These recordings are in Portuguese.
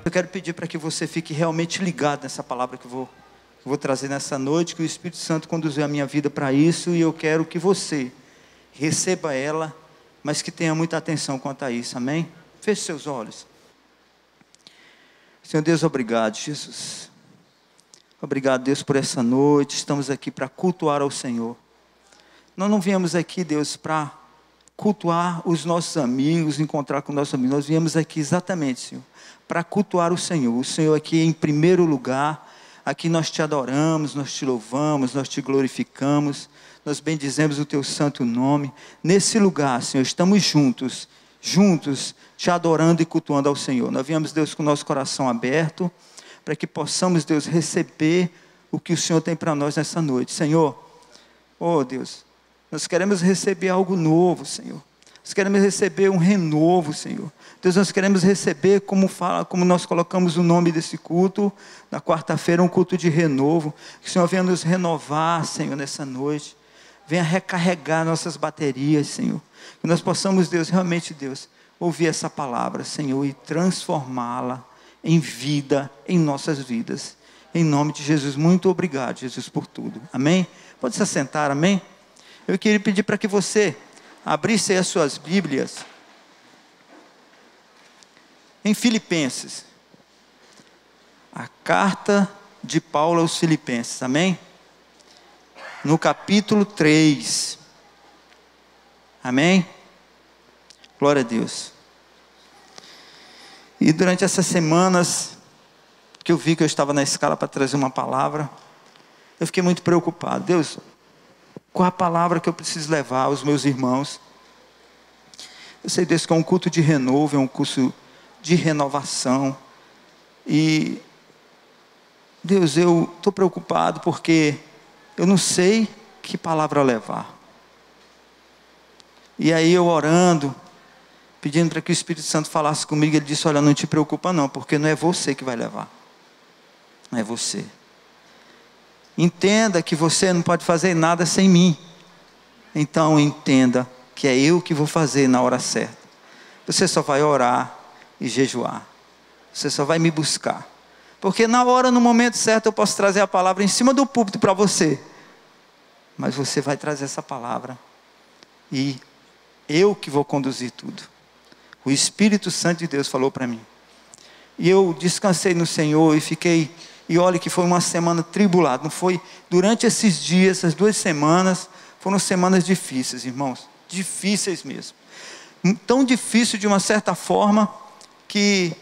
Eu quero pedir para que você fique realmente ligado nessa palavra que eu vou trazer nessa noite, que o Espírito Santo conduziu a minha vida para isso, e eu quero que você receba ela, mas que tenha muita atenção quanto a isso, amém? Feche seus olhos. Senhor Deus, obrigado, Jesus. Obrigado, Deus, por essa noite. Estamos aqui para cultuar ao Senhor. Nós não viemos aqui, Deus, para cultuar os nossos amigos, encontrar com nossos amigos. Nós viemos aqui exatamente, Senhor, para cultuar o Senhor. O Senhor aqui em primeiro lugar. Aqui nós te adoramos, nós te louvamos, nós te glorificamos. Nós bendizemos o teu santo nome. Nesse lugar, Senhor, estamos juntos, te adorando e cultuando ao Senhor. Nós viemos, Deus, com o nosso coração aberto, para que possamos, Deus, receber o que o Senhor tem para nós nessa noite. Senhor, oh Deus, nós queremos receber algo novo, Senhor. Nós queremos receber um renovo, Senhor. Deus, nós queremos receber, como nós colocamos o nome desse culto, na quarta-feira, um culto de renovo. Que o Senhor venha nos renovar, Senhor, nessa noite. Venha recarregar nossas baterias, Senhor. Que nós possamos, Deus, realmente, Deus, ouvir essa palavra, Senhor, e transformá-la em vida, em nossas vidas. Em nome de Jesus, muito obrigado, Jesus, por tudo. Amém? Pode se assentar, amém? Eu queria pedir para que você abrisse aí as suas Bíblias em Filipenses. A carta de Paulo aos Filipenses, amém? No capítulo 3. Amém? Glória a Deus. E durante essas semanas que eu vi que eu estava na escala para trazer uma palavra, eu fiquei muito preocupado. Deus, qual a palavra que eu preciso levar aos meus irmãos? Eu sei, Deus, que é um culto de renovo, é um curso de renovação. E, Deus, eu estou preocupado porque eu não sei que palavra levar. E aí eu orando, pedindo para que o Espírito Santo falasse comigo, ele disse, olha, não te preocupa não, porque não é você que vai levar. Não é você. Entenda que você não pode fazer nada sem mim. Então entenda que é eu que vou fazer na hora certa. Você só vai orar e jejuar. Você só vai me buscar. Porque na hora, no momento certo, eu posso trazer a palavra em cima do púlpito para você. Mas você vai trazer essa palavra. E eu que vou conduzir tudo. O Espírito Santo de Deus falou para mim. E eu descansei no Senhor e fiquei... E olha que foi uma semana tribulada. Não foi? Durante esses dias, essas 2 semanas, foram semanas difíceis, irmãos. Difíceis mesmo. Tão difícil de uma certa forma que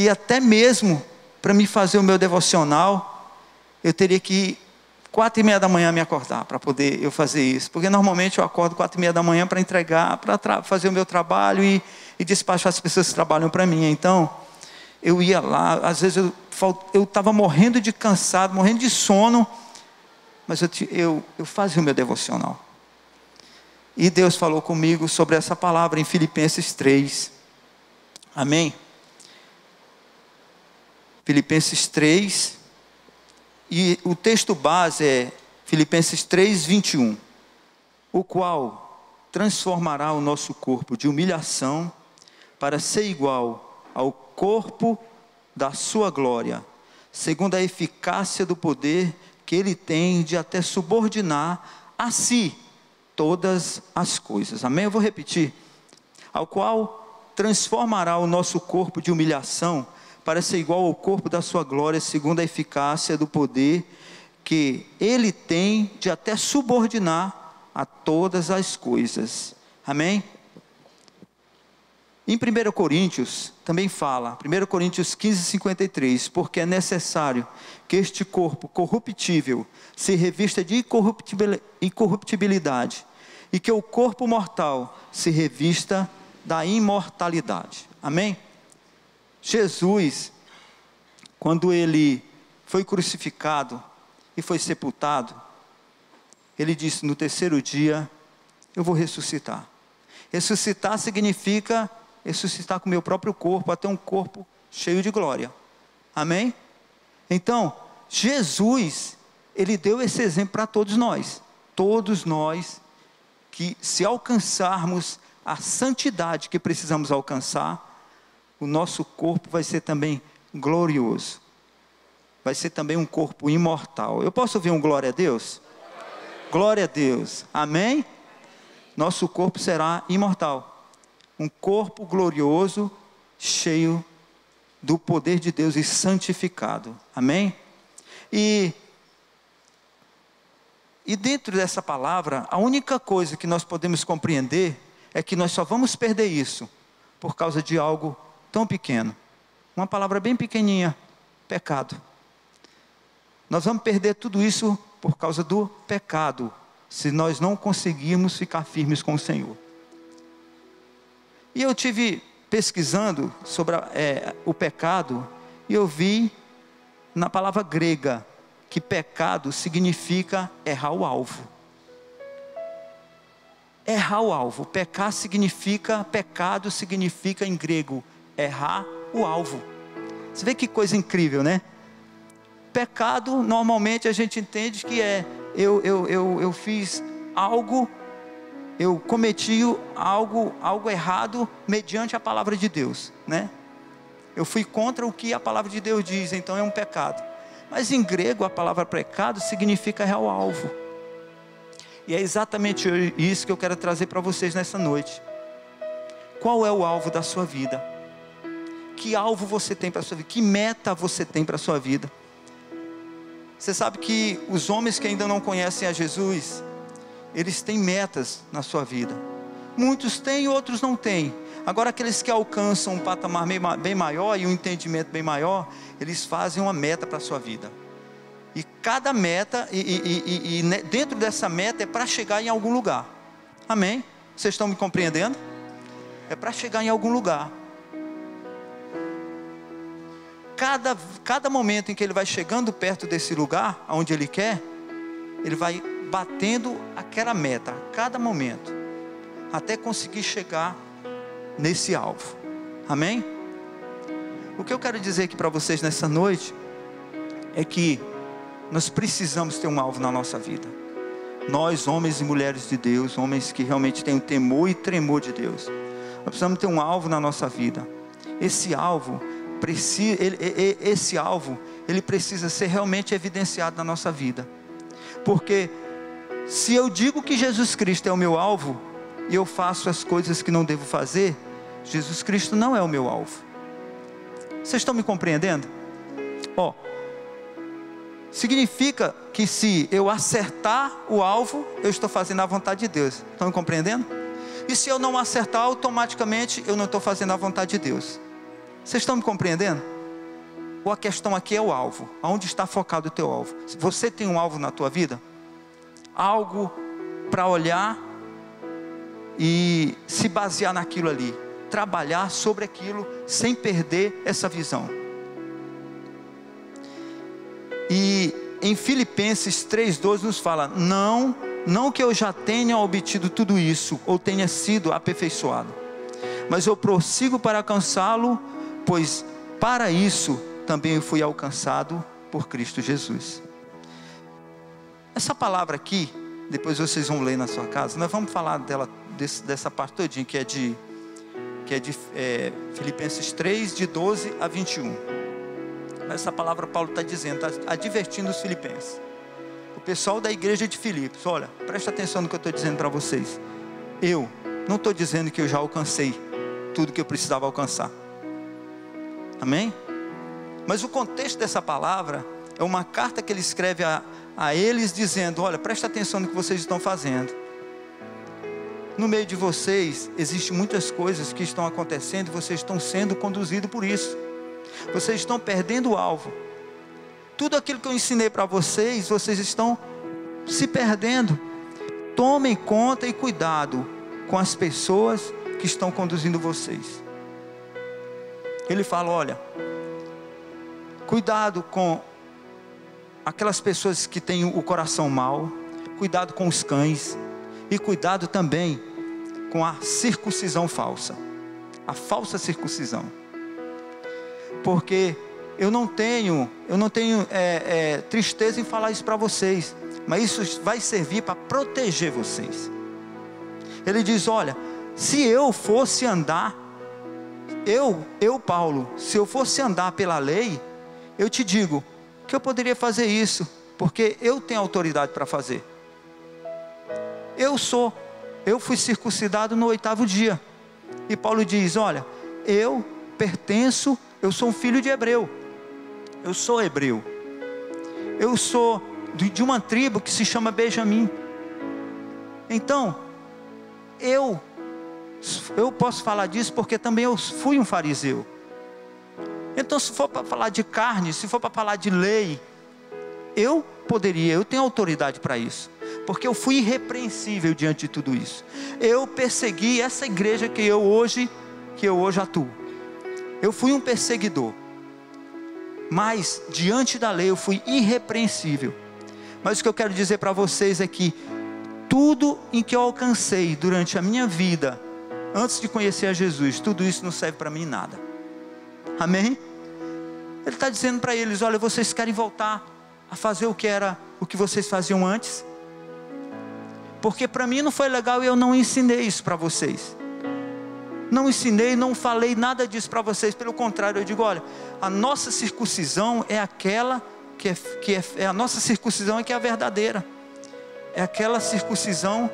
até mesmo para me fazer o meu devocional, eu teria que 4:30 da manhã me acordar para poder eu fazer isso. Porque normalmente eu acordo 4:30 da manhã para entregar, para fazer o meu trabalho e despachar as pessoas que trabalham para mim. Então, eu ia lá, às vezes eu estava morrendo de cansado, morrendo de sono, mas eu fazia o meu devocional. E Deus falou comigo sobre essa palavra em Filipenses 3. Amém? Filipenses 3. E o texto base é Filipenses 3, 21. O qual transformará o nosso corpo de humilhação para ser igual ao corpo da sua glória, segundo a eficácia do poder que Ele tem de até subordinar a si todas as coisas. Amém? Eu vou repetir. Ao qual transformará o nosso corpo de humilhação para ser igual ao corpo da sua glória, segundo a eficácia do poder que Ele tem de até subordinar a todas as coisas. Amém? Em 1 Coríntios, também fala, 1 Coríntios 15, 53, porque é necessário que este corpo corruptível se revista de incorruptibilidade, e que o corpo mortal se revista da imortalidade. Amém? Jesus, quando Ele foi crucificado e foi sepultado, Ele disse, no 3º dia, eu vou ressuscitar. Ressuscitar significa ressuscitar com o meu próprio corpo, até um corpo cheio de glória. Amém? Então, Jesus, Ele deu esse exemplo para todos nós. Todos nós, que se alcançarmos a santidade que precisamos alcançar, o nosso corpo vai ser também glorioso. Vai ser também um corpo imortal. Eu posso ouvir um glória a Deus? Glória a Deus. Amém? Nosso corpo será imortal. Um corpo glorioso, cheio do poder de Deus e santificado. Amém? E dentro dessa palavra, a única coisa que nós podemos compreender é que nós só vamos perder isso por causa de algo tão pequeno. Uma palavra bem pequenininha, pecado. Nós vamos perder tudo isso por causa do pecado, se nós não conseguirmos ficar firmes com o Senhor. E eu tive pesquisando sobre o pecado, e eu vi na palavra grega, que pecado significa errar o alvo. Errar o alvo. Pecado significa em grego, errar o alvo. Você vê que coisa incrível, né? Pecado, normalmente a gente entende que eu fiz algo, eu cometi algo errado mediante a palavra de Deus, né? Eu fui contra o que a palavra de Deus diz, então é um pecado. Mas em grego a palavra pecado significa errar o alvo. E é exatamente isso que eu quero trazer para vocês nessa noite. Qual é o alvo da sua vida? Que alvo você tem para a sua vida? Que meta você tem para a sua vida? Você sabe que os homens que ainda não conhecem a Jesus, eles têm metas na sua vida. Muitos têm, outros não têm. Agora aqueles que alcançam um patamar bem maior e um entendimento bem maior, eles fazem uma meta para a sua vida. E cada meta, dentro dessa meta é para chegar em algum lugar. Amém? Vocês estão me compreendendo? É para chegar em algum lugar. Cada momento em que ele vai chegando perto desse lugar, aonde ele quer, ele vai batendo aquela meta, a cada momento, até conseguir chegar nesse alvo. Amém? O que eu quero dizer aqui para vocês nessa noite, é que nós precisamos ter um alvo na nossa vida. Nós, homens e mulheres de Deus, homens que realmente têm o temor e tremor de Deus, nós precisamos ter um alvo na nossa vida. Esse alvo ele precisa ser realmente evidenciado na nossa vida. Porque se eu digo que Jesus Cristo é o meu alvo, e eu faço as coisas que não devo fazer, Jesus Cristo não é o meu alvo. Vocês estão me compreendendo? Significa que se eu acertar o alvo, eu estou fazendo a vontade de Deus. Estão me compreendendo? E se eu não acertar, automaticamente eu não estou fazendo a vontade de Deus. Vocês estão me compreendendo? Ou a questão aqui é o alvo? Aonde está focado o teu alvo? Se você tem um alvo na tua vida, algo para olhar e se basear naquilo ali, trabalhar sobre aquilo sem perder essa visão. E em Filipenses 3,12 nos fala: não que eu já tenha obtido tudo isso, ou tenha sido aperfeiçoado, mas eu prossigo para alcançá-lo, pois para isso também eu fui alcançado por Cristo Jesus. Essa palavra aqui, depois vocês vão ler na sua casa, nós vamos falar dessa parte todinha, que é de Filipenses 3, de 12 a 21. Essa palavra Paulo está dizendo, está advertindo os filipenses, o pessoal da igreja de Filipos: olha, presta atenção no que eu estou dizendo para vocês. Eu não estou dizendo que eu já alcancei tudo que eu precisava alcançar. Amém? Mas o contexto dessa palavra é uma carta que ele escreve a eles, dizendo: olha, presta atenção no que vocês estão fazendo. No meio de vocês existem muitas coisas que estão acontecendo, e vocês estão sendo conduzidos por isso. Vocês estão perdendo o alvo. Tudo aquilo que eu ensinei para vocês, vocês estão se perdendo. Tomem conta e cuidado com as pessoas que estão conduzindo vocês. Ele fala: olha, cuidado com aquelas pessoas que têm o coração mau, cuidado com os cães, e cuidado também com a circuncisão falsa, a falsa circuncisão. Porque eu não tenho tristeza em falar isso para vocês, mas isso vai servir para proteger vocês. Ele diz: olha, se eu fosse andar Paulo, se eu fosse andar pela lei, eu te digo que eu poderia fazer isso, porque eu tenho autoridade para fazer. Eu fui circuncidado no 8º dia. E Paulo diz: olha, eu sou um filho de hebreu. Eu sou hebreu. Eu sou de uma tribo que se chama Benjamim. Então, eu posso falar disso porque também eu fui um fariseu. Então, se for para falar de carne, se for para falar de lei, eu tenho autoridade para isso, porque eu fui irrepreensível diante de tudo isso. Eu persegui essa igreja que eu hoje atuo. Eu fui um perseguidor, mas diante da lei eu fui irrepreensível. Mas o que eu quero dizer para vocês é que tudo em que eu alcancei durante a minha vida, antes de conhecer a Jesus, tudo isso não serve para mim nada. Amém? Ele está dizendo para eles: olha, vocês querem voltar a fazer o que vocês faziam antes? Porque para mim não foi legal e eu não ensinei isso para vocês. Não ensinei, não falei nada disso para vocês. Pelo contrário, eu digo: olha, a nossa circuncisão é aquela a nossa circuncisão é que é a verdadeira. É aquela circuncisão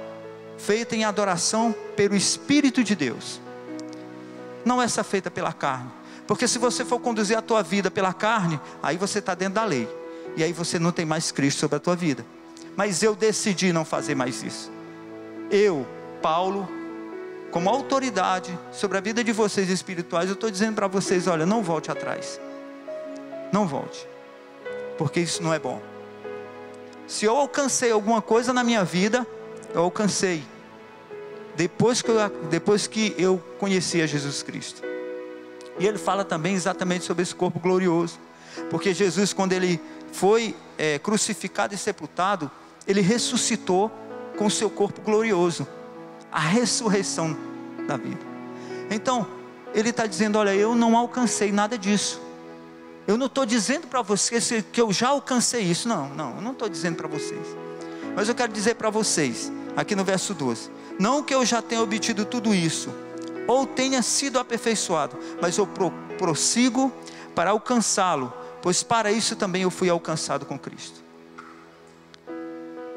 feita em adoração pelo Espírito de Deus. Não essa feita pela carne. Porque se você for conduzir a tua vida pela carne, aí você está dentro da lei. E aí você não tem mais Cristo sobre a tua vida. Mas eu decidi não fazer mais isso. Eu, Paulo, como autoridade sobre a vida de vocês espirituais, eu estou dizendo para vocês: olha, não volte atrás. Não volte. Porque isso não é bom. Se eu alcancei alguma coisa na minha vida, eu alcancei depois que eu conheci a Jesus Cristo. E ele fala também exatamente sobre esse corpo glorioso. Porque Jesus, quando ele foi crucificado e sepultado, ele ressuscitou com o seu corpo glorioso. A ressurreição da vida. Então, ele está dizendo: olha, eu não alcancei nada disso. Eu não estou dizendo para vocês que eu já alcancei isso. Não, eu não estou dizendo para vocês. Mas eu quero dizer para vocês, aqui no verso 12: não que eu já tenha obtido tudo isso, ou tenha sido aperfeiçoado, mas eu prossigo para alcançá-lo, pois para isso também eu fui alcançado com Cristo.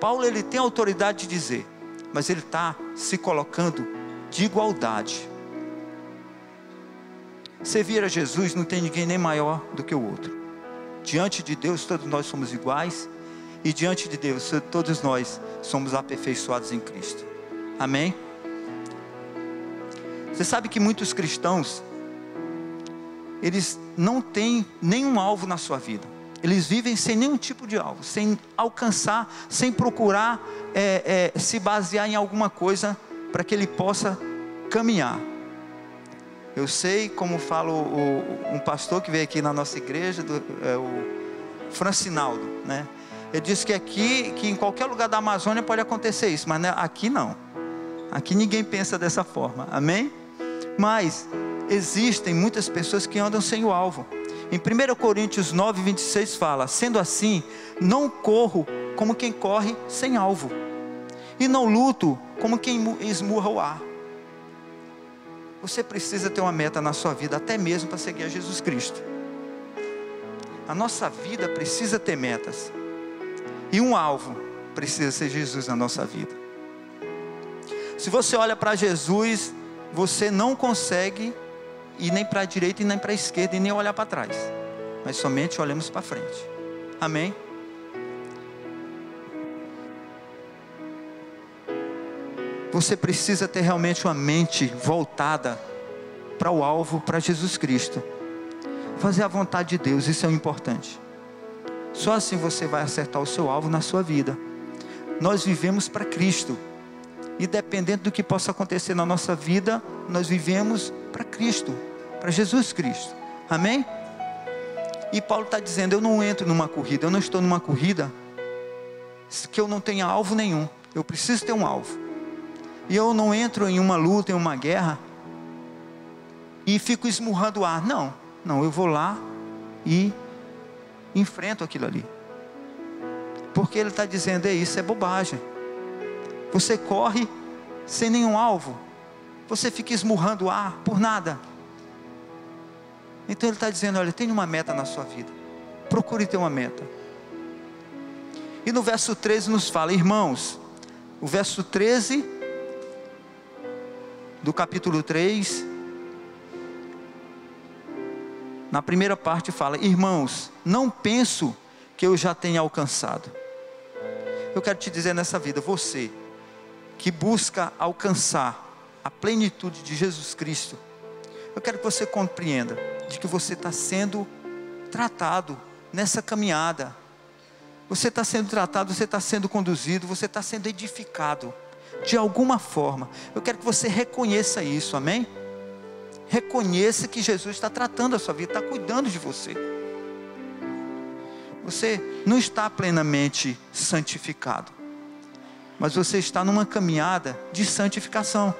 Paulo, ele tem autoridade de dizer, mas ele está se colocando de igualdade. Servir a Jesus, não tem ninguém nem maior do que o outro. Diante de Deus todos nós somos iguais, e diante de Deus todos nós somos aperfeiçoados em Cristo. Amém? Você sabe que muitos cristãos, eles não têm nenhum alvo na sua vida. Eles vivem sem nenhum tipo de alvo, sem alcançar, sem procurar se basear em alguma coisa para que ele possa caminhar. Eu sei, como fala um pastor que veio aqui na nossa igreja, o Francinaldo, né? Ele disse que em qualquer lugar da Amazônia pode acontecer isso, mas aqui não. Aqui ninguém pensa dessa forma, amém? Mas existem muitas pessoas que andam sem o alvo. Em 1 Coríntios 9, 26 fala: sendo assim, não corro como quem corre sem alvo, e não luto como quem esmurra o ar. Você precisa ter uma meta na sua vida, até mesmo para seguir a Jesus Cristo. A nossa vida precisa ter metas, e um alvo precisa ser Jesus na nossa vida. Se você olha para Jesus, você não consegue ir nem para a direita e nem para a esquerda, e nem olhar para trás, mas somente olhamos para frente. Amém? Você precisa ter realmente uma mente voltada para o alvo, para Jesus Cristo. Fazer a vontade de Deus, isso é o importante. Só assim você vai acertar o seu alvo na sua vida. Nós vivemos para Cristo, e dependendo do que possa acontecer na nossa vida, nós vivemos para Cristo, para Jesus Cristo. Amém? E Paulo está dizendo: eu não entro numa corrida, eu não estou numa corrida que eu não tenha alvo nenhum. Eu preciso ter um alvo. E eu não entro em uma luta, em uma guerra, e fico esmurrando o ar. Não, eu vou lá e enfrento aquilo ali. Porque ele está dizendo: isso é bobagem. Você corre sem nenhum alvo, você fica esmurrando o ar por nada. Então Ele está dizendo, olha, tenha uma meta na sua vida. Procure ter uma meta. E no verso 13 nos fala, irmãos, o verso 13 do capítulo 3, na primeira parte fala, irmãos, não penso que eu já tenha alcançado. Eu quero te dizer nessa vida, você que busca alcançar a plenitude de Jesus Cristo, eu quero que você compreenda de que você está sendo tratado nessa caminhada. Você está sendo tratado, você está sendo conduzido, você está sendo edificado de alguma forma. Eu quero que você reconheça isso, amém? Reconheça que Jesus está tratando a sua vida, está cuidando de você. Você não está plenamente santificado, mas você está numa caminhada de santificação.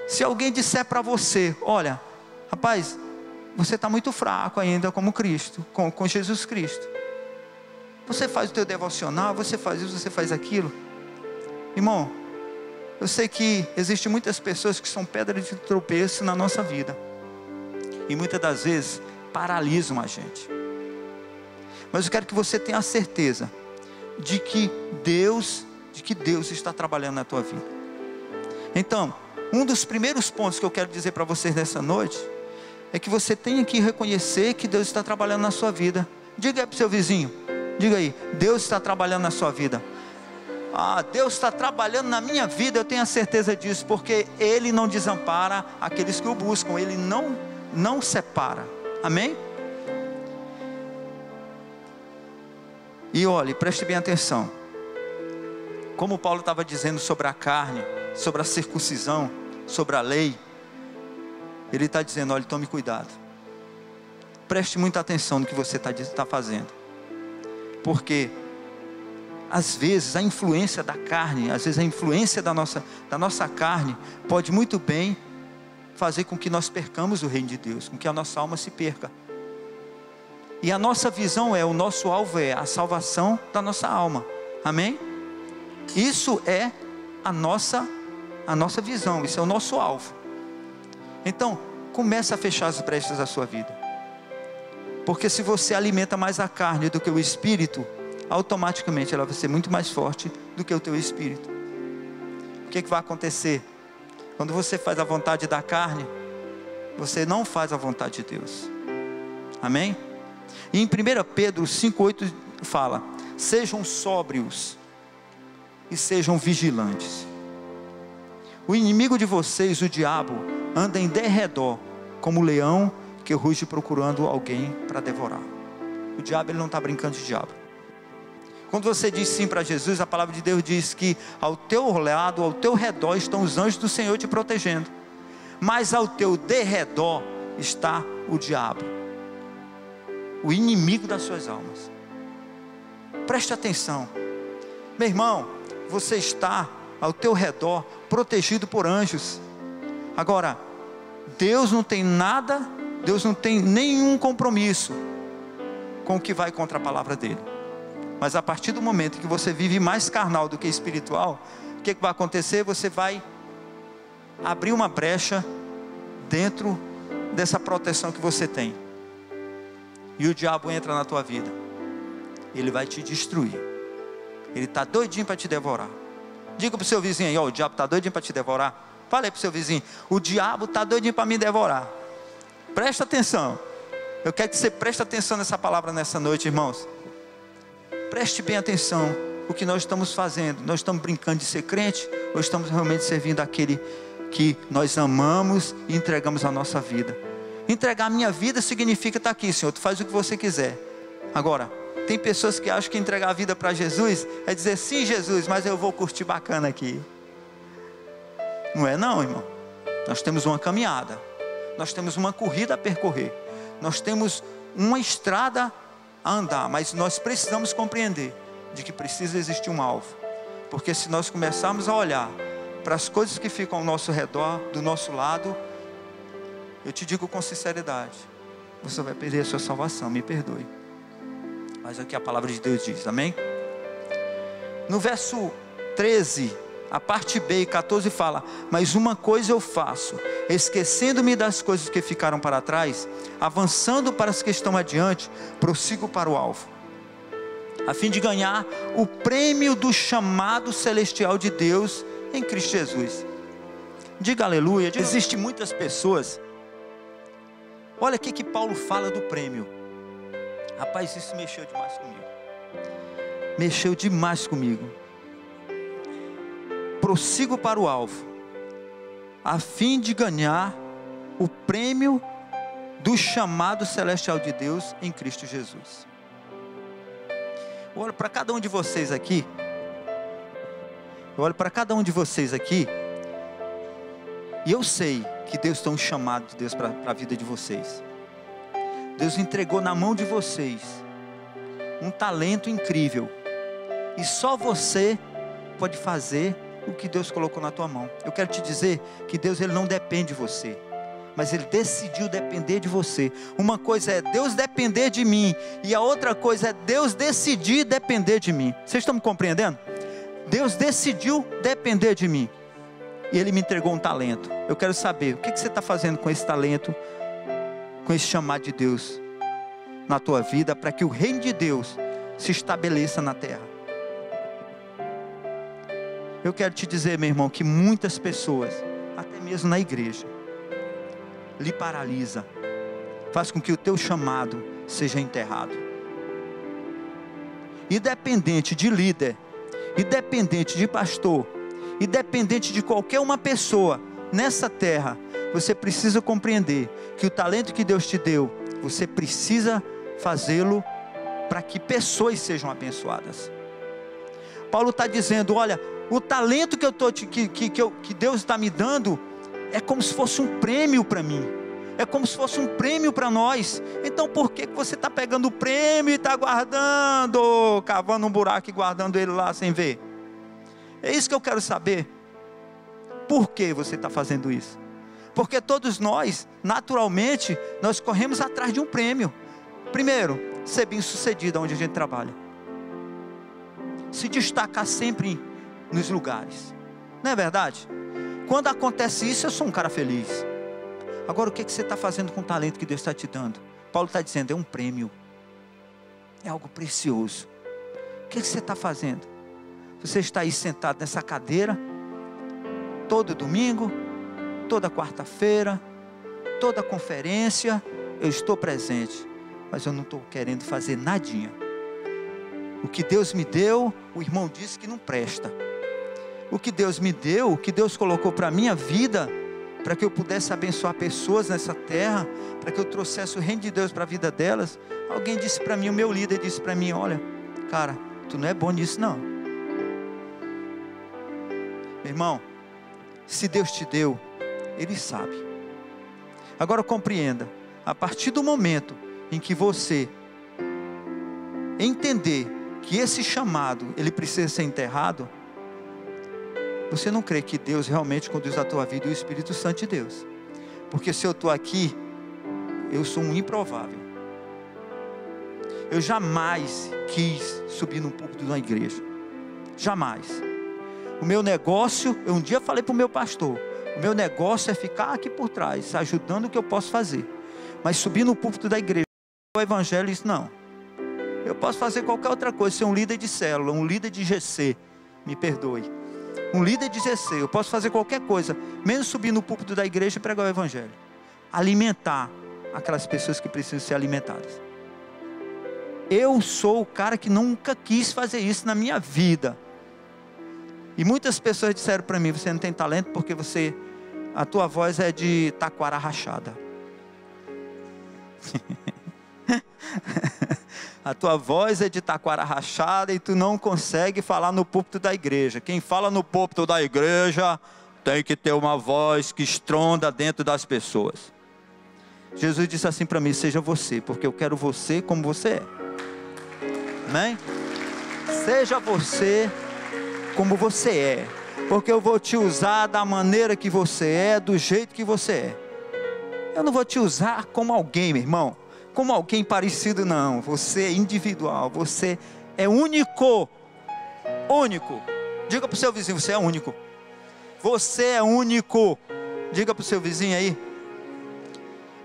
Se alguém disser para você, olha, rapaz, você está muito fraco ainda como Cristo, com Jesus Cristo. Você faz o teu devocional, você faz isso, você faz aquilo. Irmão, eu sei que existem muitas pessoas que são pedras de tropeço na nossa vida. E muitas das vezes paralisam a gente. Mas eu quero que você tenha a certeza de que Deus está trabalhando na tua vida. Então, um dos primeiros pontos que eu quero dizer para vocês nessa noite é que você tem que reconhecer que Deus está trabalhando na sua vida. Diga aí para o seu vizinho, diga aí, Deus está trabalhando na sua vida. Ah, Deus está trabalhando na minha vida, eu tenho a certeza disso, porque Ele não desampara aqueles que o buscam, Ele não separa, amém? E olhe, preste bem atenção, como Paulo estava dizendo sobre a carne, sobre a circuncisão, sobre a lei, ele está dizendo, olha, tome cuidado, preste muita atenção no que você está fazendo, porque às vezes a influência da carne, às vezes a influência da nossa carne, pode muito bem fazer com que nós percamos o reino de Deus, com que a nossa alma se perca. E a nossa visão o nosso alvo é a salvação da nossa alma, amém? Isso é a nossa visão, isso é o nosso alvo. Então, comece a fechar as brechas da sua vida, porque se você alimenta mais a carne do que o espírito, automaticamente ela vai ser muito mais forte do que o teu espírito. O que vai acontecer? Quando você faz a vontade da carne, você não faz a vontade de Deus, amém? E em 1 Pedro 5,8 fala, sejam sóbrios e sejam vigilantes. O inimigo de vocês, o diabo, anda em derredor, como um leão que ruge procurando alguém para devorar. O diabo, ele não está brincando de diabo. Quando você diz sim para Jesus, a palavra de Deus diz que ao teu lado, ao teu redor estão os anjos do Senhor te protegendo, mas ao teu derredor está o diabo, o inimigo das suas almas. Preste atenção, meu irmão, você está ao teu redor protegido por anjos. Agora, Deus não tem nada, Deus não tem nenhum compromisso com o que vai contra a palavra dele. Mas a partir do momento que você vive mais carnal do que espiritual, o que vai acontecer? Você vai abrir uma brecha dentro dessa proteção que você tem. E o diabo entra na tua vida. Ele vai te destruir. Ele está doidinho para te devorar. Diga para o seu vizinho aí, ó, o diabo está doidinho para te devorar. Fala aí para o seu vizinho, o diabo está doidinho para me devorar. Presta atenção. Eu quero que você preste atenção nessa palavra nessa noite, irmãos. Preste bem atenção o que nós estamos fazendo. Nós estamos brincando de ser crente, ou estamos realmente servindo aquele que nós amamos e entregamos a nossa vida? Entregar a minha vida significa estar aqui, Senhor, tu faz o que você quiser. Agora, tem pessoas que acham que entregar a vida para Jesus é dizer, sim Jesus, mas eu vou curtir bacana aqui. Não é não, irmão. Nós temos uma caminhada, nós temos uma corrida a percorrer, nós temos uma estrada a andar, mas nós precisamos compreender de que precisa existir um alvo, porque se nós começarmos a olhar para as coisas que ficam ao nosso redor, do nosso lado, eu te digo com sinceridade, você vai perder a sua salvação, me perdoe, mas é o que a palavra de Deus diz, amém? No verso 13, a parte B e 14 fala, mas uma coisa eu faço, esquecendo-me das coisas que ficaram para trás, avançando para as que estão adiante, prossigo para o alvo, a fim de ganhar o prêmio do chamado celestial de Deus em Cristo Jesus. Diga aleluia. Existem muitas pessoas. Olha o que Paulo fala do prêmio. Rapaz, isso mexeu demais comigo. Mexeu demais comigo. Prossigo para o alvo, a fim de ganhar o prêmio do chamado celestial de Deus em Cristo Jesus. Eu olho para cada um de vocês aqui. E eu sei que Deus tem um chamado de Deus para a vida de vocês. Deus entregou na mão de vocês um talento incrível. E só você pode fazer o que Deus colocou na tua mão. Eu quero te dizer que Deus, Ele não depende de você, mas Ele decidiu depender de você. Uma coisa é Deus depender de mim, e a outra coisa é Deus decidir depender de mim. Vocês estão me compreendendo? Deus decidiu depender de mim, e Ele me entregou um talento. Eu quero saber, o que você está fazendo com esse talento, com esse chamado de Deus na tua vida, para que o reino de Deus se estabeleça na terra. Eu quero te dizer, meu irmão, que muitas pessoas, até mesmo na igreja, lhe paralisa, faz com que o teu chamado seja enterrado. Independente de líder, independente de pastor, independente de qualquer uma pessoa nessa terra, você precisa compreender que o talento que Deus te deu, você precisa fazê-lo para que pessoas sejam abençoadas. Paulo está dizendo, olha, o talento que Deus está me dando é como se fosse um prêmio para mim, é como se fosse um prêmio para nós. Então por que você está pegando o prêmio e está guardando, cavando um buraco e guardando ele lá sem ver? É isso que eu quero saber. Por que você está fazendo isso? Porque todos nós, naturalmente, nós corremos atrás de um prêmio. Primeiro, ser bem sucedido onde a gente trabalha, se destacar sempre nos lugares, não é verdade? Quando acontece isso, eu sou um cara feliz. Agora, o que você está fazendo com o talento que Deus está te dando? Paulo está dizendo, é um prêmio, é algo precioso. O que você está fazendo? Você está aí sentado nessa cadeira, todo domingo, toda quarta-feira, toda conferência, eu estou presente, mas eu não estou querendo fazer nadinha. O que Deus me deu, o irmão disse que não presta. O que Deus me deu, o que Deus colocou para a minha vida, para que eu pudesse abençoar pessoas nessa terra, para que eu trouxesse o reino de Deus para a vida delas. Alguém disse para mim, o meu líder disse para mim, olha, cara, tu não é bom nisso não. Meu irmão, se Deus te deu, Ele sabe. Agora compreenda, a partir do momento em que você entender que esse chamado, ele precisa ser enterrado, você não crê que Deus realmente conduz a tua vida e o Espírito Santo de Deus. Porque se eu estou aqui, eu sou um improvável. Eu jamais quis subir no púlpito de uma igreja. Jamais. O meu negócio, eu um dia falei para o meu pastor, o meu negócio é ficar aqui por trás, ajudando o que eu posso fazer. Mas subir no púlpito da igreja, o evangelho, isso não. Eu posso fazer qualquer outra coisa, ser um líder de célula, um líder de GC, me perdoe. Um líder de GC, eu posso fazer qualquer coisa, menos subir no púlpito da igreja e pregar o evangelho. Alimentar aquelas pessoas que precisam ser alimentadas. Eu sou o cara que nunca quis fazer isso na minha vida. E muitas pessoas disseram para mim, você não tem talento porque a tua voz é de taquara rachada. A tua voz é de taquara rachada e tu não consegue falar no púlpito da igreja. Quem fala no púlpito da igreja tem que ter uma voz que estronda dentro das pessoas. Jesus disse assim para mim, seja você, porque eu quero você como você é. Amém? Seja você como você é, porque eu vou te usar da maneira que você é, do jeito que você é. Eu não vou te usar como alguém, meu irmão, como alguém parecido, não. Você é individual, você é único. Único. Diga para o seu vizinho, você é único. Você é único. Diga para o seu vizinho aí.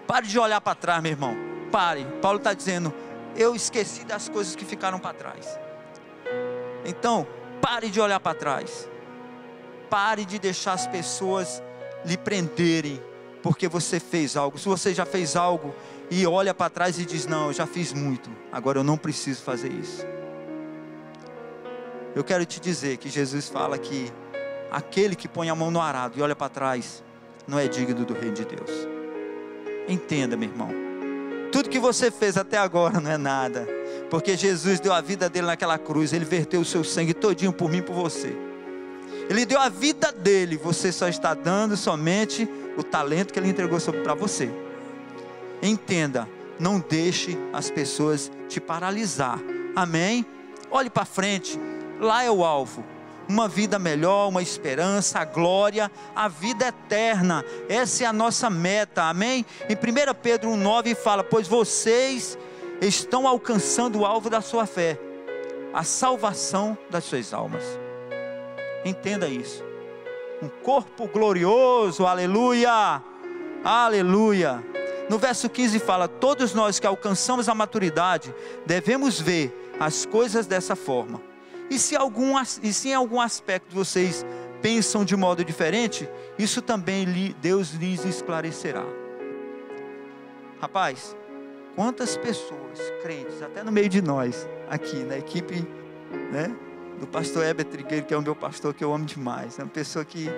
Pare de olhar para trás, meu irmão. Pare. Paulo está dizendo: eu esqueci das coisas que ficaram para trás. Então, pare de olhar para trás. Pare de deixar as pessoas lhe prenderem, porque você fez algo. Se você já fez algo e olha para trás e diz: não, eu já fiz muito, agora eu não preciso fazer isso. Eu quero te dizer que Jesus fala que aquele que põe a mão no arado e olha para trás, não é digno do reino de Deus. Entenda, meu irmão, tudo que você fez até agora não é nada, porque Jesus deu a vida dele naquela cruz. Ele verteu o seu sangue todinho por mim e por você. Ele deu a vida dele. Você só está dando somente o talento que ele entregou para você. Entenda, não deixe as pessoas te paralisar. Amém? Olhe para frente, lá é o alvo. Uma vida melhor, uma esperança, a glória, a vida eterna. Essa é a nossa meta, amém? Em 1 Pedro 1,9 fala: pois vocês estão alcançando o alvo da sua fé, a salvação das suas almas. Entenda isso. Um corpo glorioso, aleluia, aleluia. No verso 15 fala: todos nós que alcançamos a maturidade, devemos ver as coisas dessa forma. E se em algum aspecto vocês pensam de modo diferente, isso também Deus lhes esclarecerá. Rapaz, quantas pessoas, crentes, até no meio de nós, aqui na equipe, né, do pastor Heber Trigueiro, que é o meu pastor, que eu amo demais. É uma pessoa que,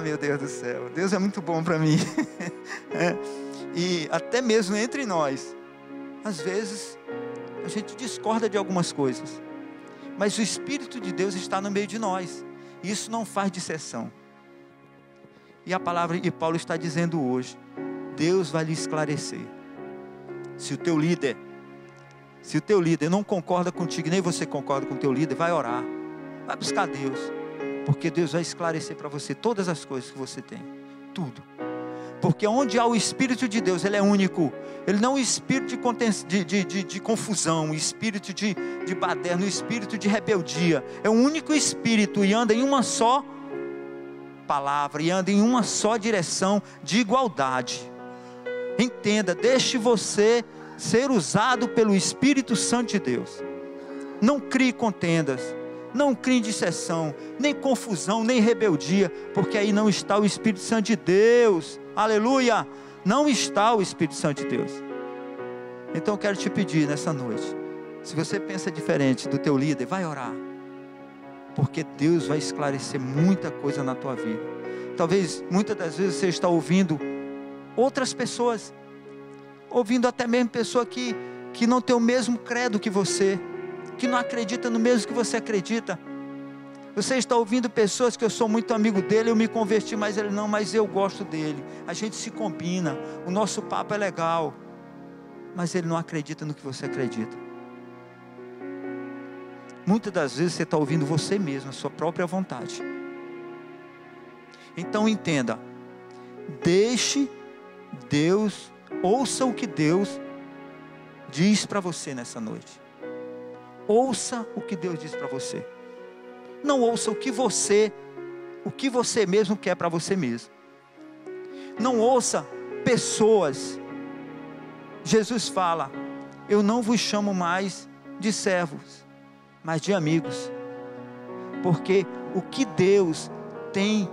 meu Deus do céu, Deus é muito bom para mim. E até mesmo entre nós, às vezes, a gente discorda de algumas coisas, mas o Espírito de Deus está no meio de nós. Isso não faz dissensão. E a palavra, e Paulo está dizendo hoje: Deus vai lhe esclarecer. Se o teu líder não concorda contigo, nem você concorda com o teu líder, vai orar, vai buscar Deus, porque Deus vai esclarecer para você todas as coisas que você tem, tudo. Porque onde há o Espírito de Deus, Ele é único. Ele não é um espírito de confusão, um espírito de baderna, um espírito de rebeldia. É um único Espírito e anda em uma só palavra, e anda em uma só direção de igualdade. Entenda, deixe você ser usado pelo Espírito Santo de Deus. Não crie contendas, não crie dissensão, nem confusão, nem rebeldia, porque aí não está o Espírito Santo de Deus. Aleluia! Não está o Espírito Santo de Deus. Então eu quero te pedir nessa noite, se você pensa diferente do teu líder, vai orar, porque Deus vai esclarecer muita coisa na tua vida. Talvez muitas das vezes você está ouvindo outras pessoas, ouvindo até mesmo pessoa que não tem o mesmo credo que você, que não acredita no mesmo que você acredita. Você está ouvindo pessoas que eu sou muito amigo dele, eu me converti, mas ele não, mas eu gosto dele. A gente se combina, o nosso papo é legal, mas ele não acredita no que você acredita. Muitas das vezes você está ouvindo você mesmo, a sua própria vontade. Então entenda, deixe Deus, ouça o que Deus diz para você nessa noite. Ouça o que Deus diz para você. Não ouça o que você mesmo quer para você mesmo. Não ouça pessoas. Jesus fala: eu não vos chamo mais de servos, mas de amigos, porque o que Deus tem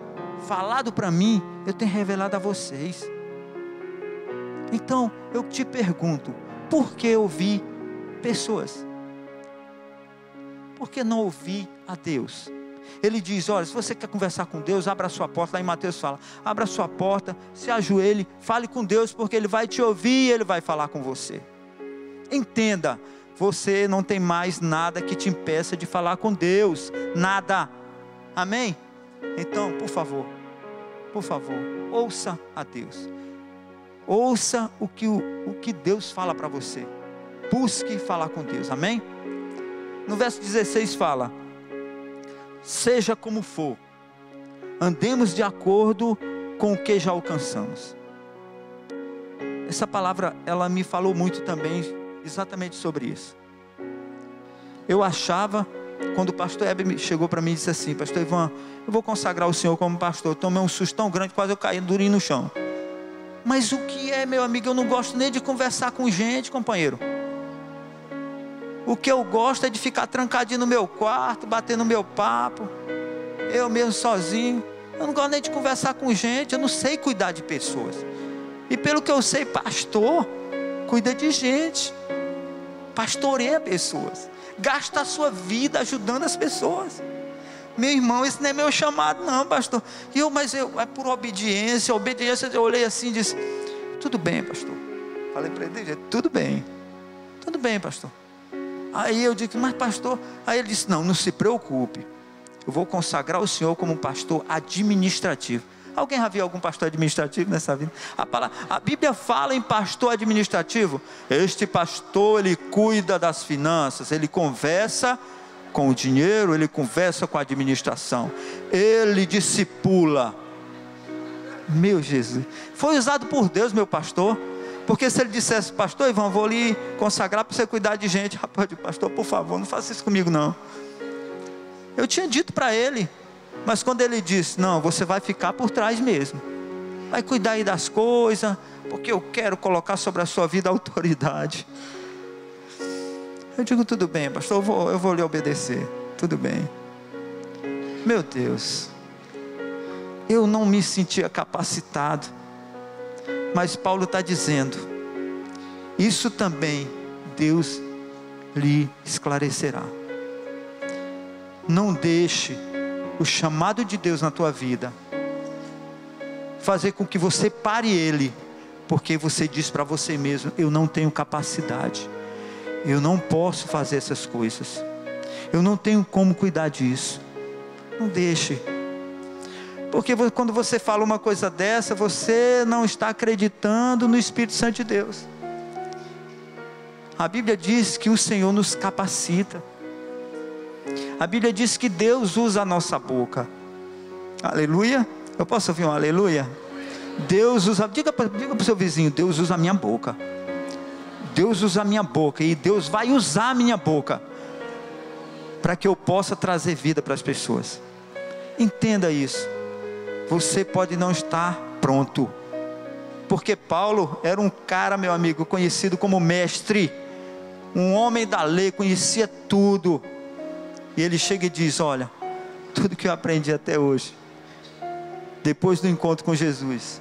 falado para mim, eu tenho revelado a vocês. Então eu te pergunto, por que ouvir pessoas? Por que não ouvir a Deus? Ele diz: olha, se você quer conversar com Deus, abra a sua porta. Lá em Mateus fala: abra a sua porta, se ajoelhe, fale com Deus, porque Ele vai te ouvir e Ele vai falar com você. Entenda, você não tem mais nada que te impeça de falar com Deus, nada, amém? Então, por favor, ouça a Deus, ouça o que Deus fala para você, busque falar com Deus, amém? No verso 16 fala: seja como for, andemos de acordo com o que já alcançamos. Essa palavra, ela me falou muito também, exatamente sobre isso. Eu achava quando o pastor Heber chegou para mim e disse assim: pastor Ivan, eu vou consagrar o senhor como pastor. Eu tomei um susto tão grande, quase eu caí durinho no chão. Mas o que é, meu amigo? Eu não gosto nem de conversar com gente, companheiro. O que eu gosto é de ficar trancadinho no meu quarto, batendo meu papo, eu mesmo sozinho. Eu não gosto nem de conversar com gente, eu não sei cuidar de pessoas. E pelo que eu sei, pastor cuida de gente, pastoreia pessoas, gasta a sua vida ajudando as pessoas. Meu irmão, esse não é meu chamado não, pastor. Mas é por obediência. Eu olhei assim e disse: tudo bem, pastor. Falei para ele: tudo bem, pastor. Aí eu disse: mas pastor, aí ele disse: não se preocupe, eu vou consagrar o senhor como um pastor administrativo. Alguém já viu algum pastor administrativo nessa vida? A Bíblia fala em pastor administrativo. Este pastor, ele cuida das finanças, ele conversa com o dinheiro, ele conversa com a administração, ele discipula. Meu Jesus, foi usado por Deus, meu pastor. Porque se ele dissesse: pastor Ivan, vou lhe consagrar para você cuidar de gente. Rapaz, pastor, por favor, não faça isso comigo não. Eu tinha dito para ele, mas quando ele disse: não, você vai ficar por trás mesmo, vai cuidar aí das coisas, porque eu quero colocar sobre a sua vida a autoridade. Eu digo: tudo bem, pastor, eu vou lhe obedecer, tudo bem. Meu Deus, eu não me sentia capacitado, mas Paulo está dizendo: isso também Deus lhe esclarecerá. Não deixe o chamado de Deus na tua vida fazer com que você pare ele, porque você diz para você mesmo: eu não tenho capacidade, eu não posso fazer essas coisas, eu não tenho como cuidar disso. Não deixe, porque quando você fala uma coisa dessa, você não está acreditando no Espírito Santo de Deus. A Bíblia diz que o Senhor nos capacita. A Bíblia diz que Deus usa a nossa boca. Aleluia. Eu posso ouvir um aleluia? Deus usa, diga para o seu vizinho: Deus usa a minha boca. Deus usa a minha boca, e Deus vai usar a minha boca para que eu possa trazer vida para as pessoas. Entenda isso. Você pode não estar pronto, porque Paulo era um cara, meu amigo, conhecido como mestre, um homem da lei, conhecia tudo. E ele chega e diz: olha, tudo que eu aprendi até hoje, depois do encontro com Jesus,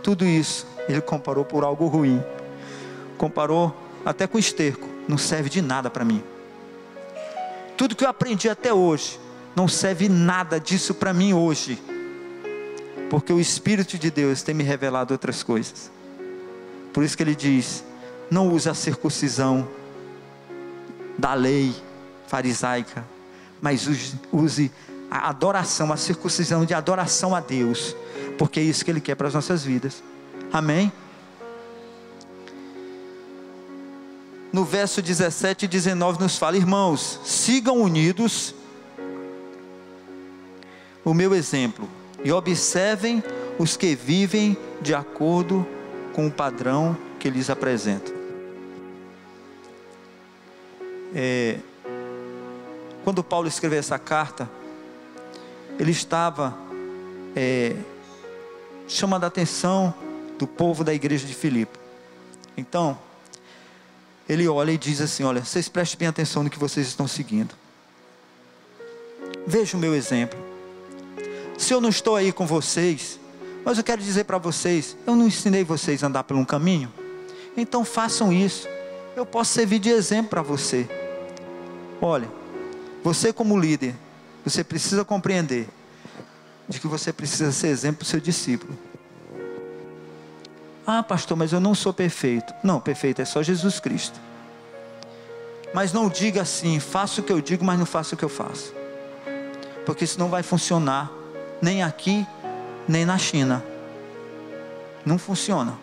tudo isso ele comparou por algo ruim. Comparou até com esterco. Não serve de nada para mim. Tudo que eu aprendi até hoje, não serve nada disso para mim hoje, porque o Espírito de Deus tem me revelado outras coisas. Por isso que ele diz: não use a circuncisão da lei farisaica, mas use a adoração, a circuncisão de adoração a Deus, porque é isso que ele quer para as nossas vidas. Amém? No verso 17 e 19 nos fala: irmãos, sigam unidos o meu exemplo e observem os que vivem de acordo com o padrão que lhes apresento. Quando Paulo escreveu essa carta, ele estava chamando a atenção do povo da igreja de Filipe. Então ele olha e diz assim: olha, vocês prestem bem atenção no que vocês estão seguindo. Veja o meu exemplo. Se eu não estou aí com vocês, mas eu quero dizer para vocês, eu não ensinei vocês a andar por um caminho? Então façam isso. Eu posso servir de exemplo para você. Olha, você como líder, você precisa compreender de que você precisa ser exemplo para o seu discípulo. Ah, pastor, mas eu não sou perfeito. Não, perfeito é só Jesus Cristo. Mas não diga assim: faça o que eu digo, mas não faça o que eu faço, porque isso não vai funcionar, nem aqui, nem na China. Não funciona.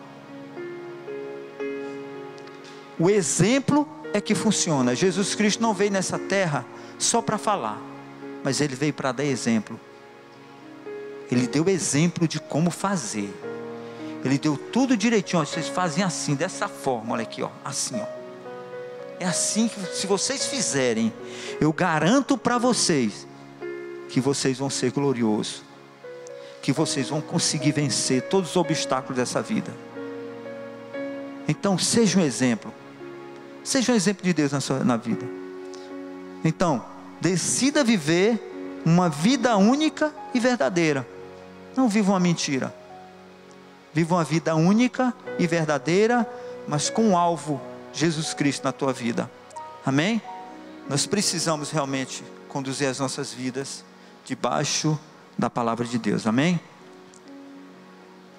O exemplo é que funciona. Jesus Cristo não veio nessa terra só para falar, mas ele veio para dar exemplo. Ele deu exemplo de como fazer. Ele deu tudo direitinho. Ó, vocês fazem assim, dessa forma, olha aqui, ó, assim, ó. É assim que, se vocês fizerem, eu garanto para vocês que vocês vão ser gloriosos, que vocês vão conseguir vencer todos os obstáculos dessa vida. Então seja um exemplo de Deus na vida. Então decida viver uma vida única e verdadeira. Não viva uma mentira, viva uma vida única e verdadeira, mas com um alvo, Jesus Cristo, na tua vida. Amém? Nós precisamos realmente conduzir as nossas vidas debaixo da palavra de Deus. Amém?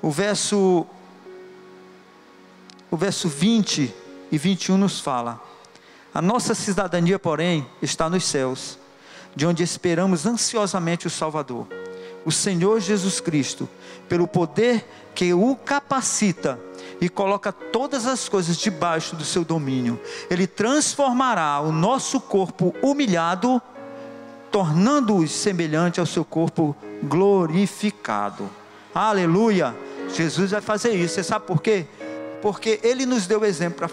O verso 20 e 21 nos fala: a nossa cidadania, porém, está nos céus, de onde esperamos ansiosamente o Salvador, o Senhor Jesus Cristo, pelo poder que o capacita e coloca todas as coisas debaixo do seu domínio. Ele transformará o nosso corpo humilhado, tornando-os semelhante ao seu corpo glorificado. Aleluia! Jesus vai fazer isso. Você sabe por quê? Porque Ele nos deu exemplo,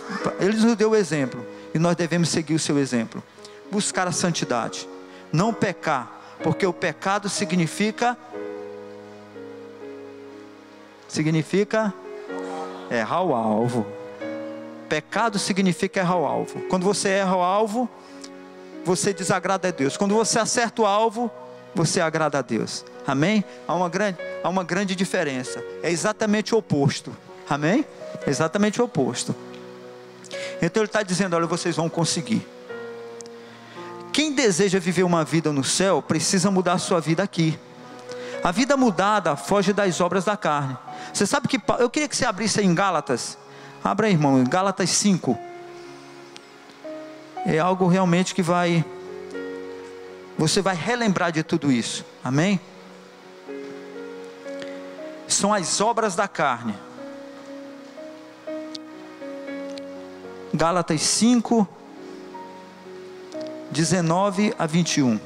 e nós devemos seguir o seu exemplo. Buscar a santidade, não pecar, porque o pecado significa errar o alvo. Pecado significa errar o alvo. Quando você erra o alvo, você desagrada a Deus. Quando você acerta o alvo, você agrada a Deus. Amém? Há uma grande diferença. É exatamente o oposto. Amém? É exatamente o oposto. Então Ele está dizendo: olha, vocês vão conseguir. Quem deseja viver uma vida no céu, precisa mudar a sua vida aqui. A vida mudada foge das obras da carne. Você sabe que, eu queria que você abrisse aí em Gálatas. Abra aí, irmão, em Gálatas 5. É algo realmente que você vai relembrar de tudo isso. Amém? São as obras da carne. Gálatas 5, 19 a 21.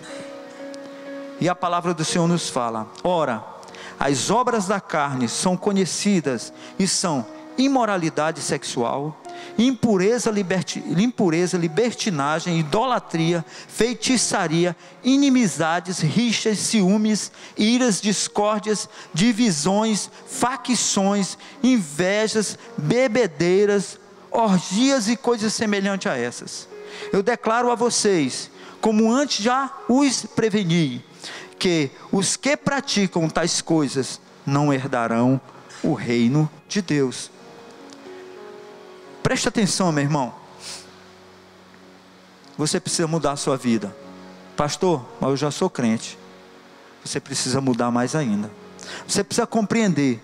E a palavra do Senhor nos fala: ora, as obras da carne são conhecidas e são imoralidade sexual, impureza, libertinagem, idolatria, feitiçaria, inimizades, rixas, ciúmes, iras, discórdias, divisões, facções, invejas, bebedeiras, orgias e coisas semelhantes a essas. Eu declaro a vocês, como antes já os preveni, que os que praticam tais coisas não herdarão o reino de Deus. Preste atenção, meu irmão. Você precisa mudar a sua vida. Pastor, mas eu já sou crente. Você precisa mudar mais ainda. Você precisa compreender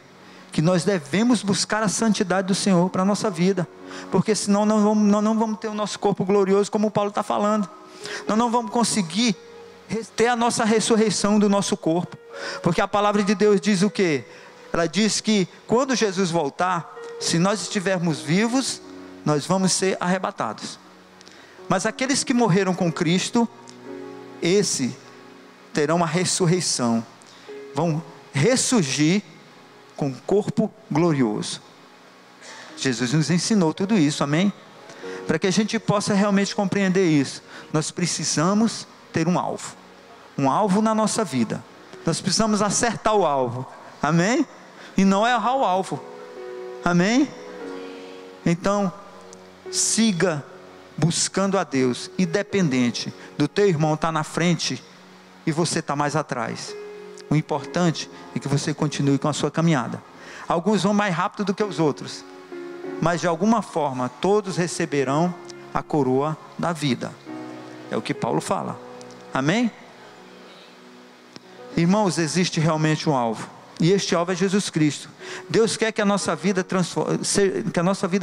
que nós devemos buscar a santidade do Senhor para a nossa vida, porque senão nós não vamos ter o nosso corpo glorioso, como o Paulo está falando. Nós não vamos conseguir ter a nossa ressurreição do nosso corpo, porque a palavra de Deus diz o quê? Ela diz que quando Jesus voltar, se nós estivermos vivos, nós vamos ser arrebatados. Mas aqueles que morreram com Cristo, esse terão uma ressurreição, vão ressurgir com um corpo glorioso. Jesus nos ensinou tudo isso, amém? Para que a gente possa realmente compreender isso, nós precisamos ter um alvo na nossa vida. Nós precisamos acertar o alvo, amém? E não errar o alvo, amém? Então, siga buscando a Deus, independente do teu irmão estar na frente e você estar mais atrás. O importante é que você continue com a sua caminhada. Alguns vão mais rápido do que os outros, mas de alguma forma todos receberão a coroa da vida. É o que Paulo fala, amém? Irmãos, existe realmente um alvo, e este alvo é Jesus Cristo. Deus quer que a nossa vida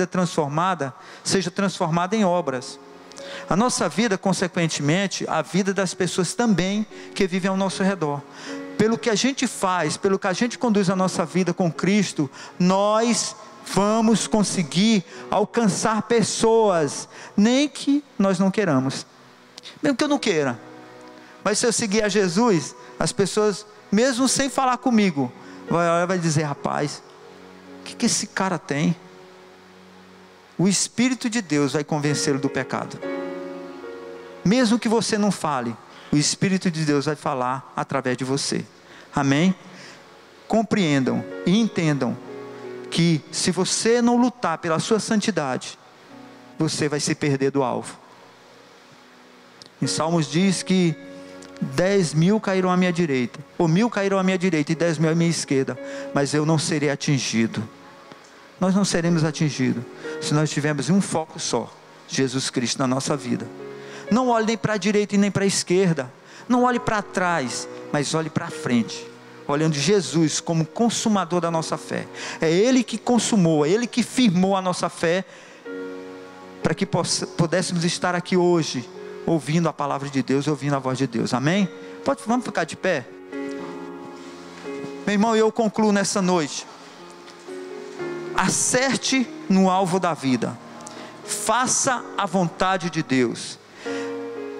transformada seja transformada em obras. A nossa vida, consequentemente, a vida das pessoas também que vivem ao nosso redor. Pelo que a gente faz, pelo que a gente conduz a nossa vida com Cristo, nós vamos conseguir alcançar pessoas, nem que nós não queiramos, mesmo que eu não queira. Mas se eu seguir a Jesus, as pessoas, mesmo sem falar comigo, vai dizer: rapaz, o que esse cara tem? o Espírito de Deus vai convencê-lo do pecado. Mesmo que você não fale, o Espírito de Deus vai falar através de você. Amém? Compreendam e entendam que se você não lutar pela sua santidade, você vai se perder do alvo. Em Salmos diz que 10.000 cairão à minha direita, ou 1.000 cairão à minha direita e 10.000 à minha esquerda, mas eu não serei atingido. Nós não seremos atingidos se nós tivermos um foco só, Jesus Cristo na nossa vida. Não olhe nem para a direita e nem para a esquerda, não olhe para trás, mas olhe para frente, olhando Jesus como consumador da nossa fé. É Ele que consumou, é Ele que firmou a nossa fé, para que pudéssemos estar aqui hoje, ouvindo a palavra de Deus, ouvindo a voz de Deus. Amém? Vamos ficar de pé? Meu irmão, eu concluo nessa noite. Acerte no alvo da vida. Faça a vontade de Deus.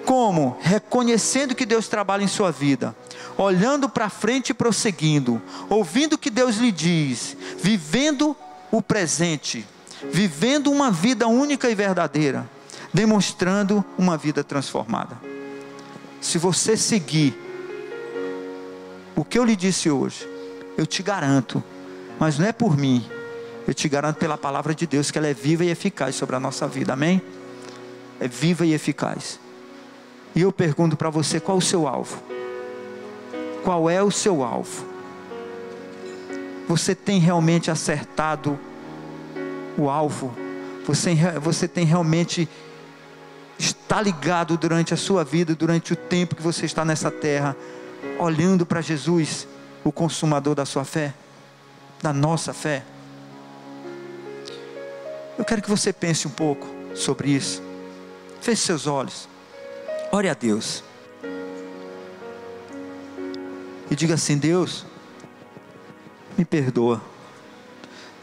Como? Reconhecendo que Deus trabalha em sua vida, olhando para frente e prosseguindo, ouvindo o que Deus lhe diz, vivendo o presente, vivendo uma vida única e verdadeira, demonstrando uma vida transformada. Se você seguir o que eu lhe disse hoje, eu te garanto, mas não é por mim, eu te garanto pela palavra de Deus, que ela é viva e eficaz sobre a nossa vida. Amém? É viva e eficaz. E eu pergunto para você, qual o seu alvo? Qual é o seu alvo? Você tem realmente acertado o alvo? Você tem realmente está ligado durante a sua vida, durante o tempo que você está nessa terra, olhando para Jesus, o consumador da sua fé, da nossa fé? Eu quero que você pense um pouco sobre isso. Feche seus olhos, ore a Deus e diga assim: Deus, me perdoa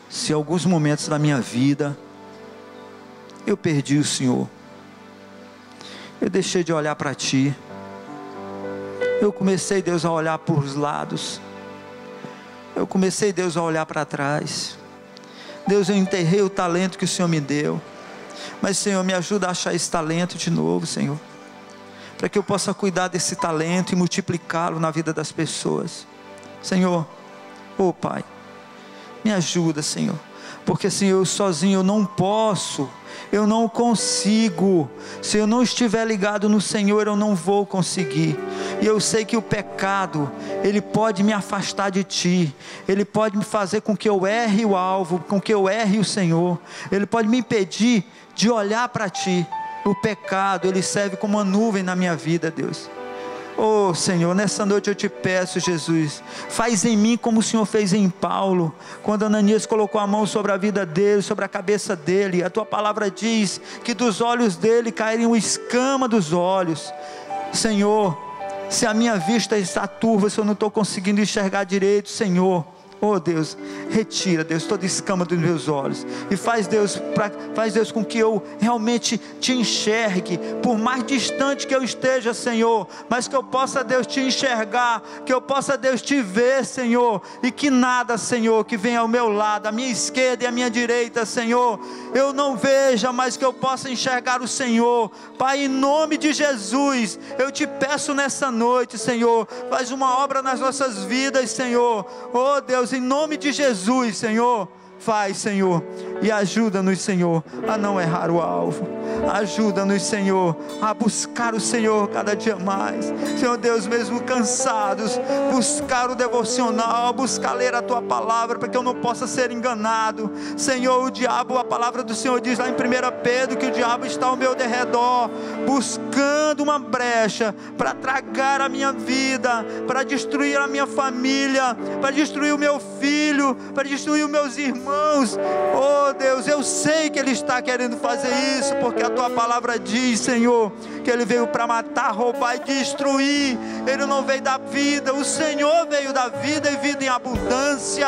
se em alguns momentos da minha vida eu perdi o Senhor, eu deixei de olhar para Ti, eu comecei, Deus, a olhar para os lados, eu comecei, Deus, a olhar para trás. Deus, eu enterrei o talento que o Senhor me deu, mas Senhor, me ajuda a achar esse talento de novo, Senhor, para que eu possa cuidar desse talento e multiplicá-lo na vida das pessoas. Senhor, oh Pai, me ajuda, Senhor, porque Senhor, eu sozinho eu não posso, eu não consigo. Se eu não estiver ligado no Senhor, eu não vou conseguir. E eu sei que o pecado, ele pode me afastar de Ti, ele pode me fazer com que eu erre o alvo, com que eu erre o Senhor, ele pode me impedir de olhar para Ti. O pecado, ele serve como uma nuvem na minha vida, Deus. Oh Senhor, nessa noite eu te peço, Jesus, faz em mim como o Senhor fez em Paulo, quando Ananias colocou a mão sobre a vida dele, sobre a cabeça dele. A Tua palavra diz que dos olhos dele cairiam escama dos olhos. Senhor, se a minha vista está turva, se eu não estou conseguindo enxergar direito, Senhor, oh Deus, retira, Deus, toda escama dos meus olhos, e faz Deus com que eu realmente Te enxergue, por mais distante que eu esteja, Senhor, mas que eu possa, Deus, Te enxergar, que eu possa, Deus, Te ver, Senhor, e que nada, Senhor, que venha ao meu lado, à minha esquerda e à minha direita, Senhor, eu não veja, mas que eu possa enxergar o Senhor. Pai, em nome de Jesus, eu Te peço nessa noite, Senhor, faz uma obra nas nossas vidas, Senhor. Oh Deus, em nome de Jesus, Senhor, faz, Senhor, e ajuda-nos, Senhor, a não errar o alvo. Ajuda-nos, Senhor, a buscar o Senhor cada dia mais. Senhor Deus, mesmo cansados, buscar o devocional, buscar ler a Tua palavra, para que eu não possa ser enganado. Senhor, o diabo, a palavra do Senhor diz lá em 1 Pedro, que o diabo está ao meu derredor, buscando uma brecha para tragar a minha vida, para destruir a minha família, para destruir o meu filho, para destruir os meus irmãos. Oh Deus, eu sei que ele está querendo fazer isso, porque a Tua palavra diz, Senhor, que ele veio para matar, roubar e destruir. Ele não veio dar vida, o Senhor veio dar vida e vida em abundância,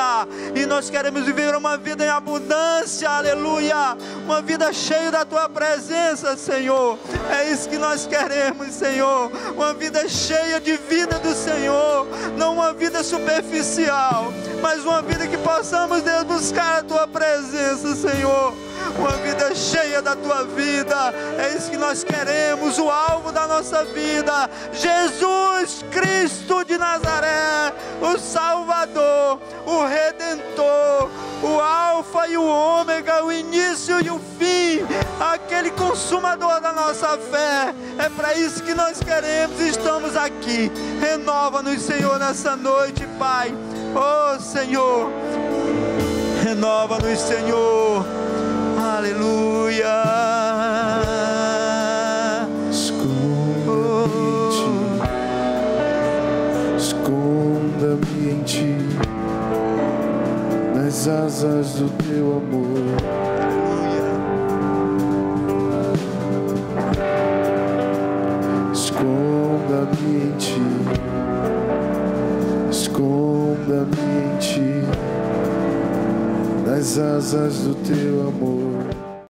e nós queremos viver uma vida em abundância, aleluia, uma vida cheia da Tua presença, Senhor. É isso que nós queremos, Senhor, uma vida cheia de vida do Senhor, não uma vida superficial, mas uma vida que possamos, Deus, buscar a Tua presença, presença, Senhor. Uma vida cheia da tua vida. É isso que nós queremos, o alvo da nossa vida. Jesus Cristo de Nazaré, o Salvador, o Redentor, o Alfa e o Ômega, o início e o fim, aquele consumador da nossa fé. É para isso que nós queremos, estamos aqui. Renova-nos, Senhor, nessa noite, Pai. Oh, Senhor, renova-nos, Senhor. Aleluia. Esconda-me em ti, nas asas do teu amor. Esconda-me em ti, esconda-me em ti, nas asas do teu amor.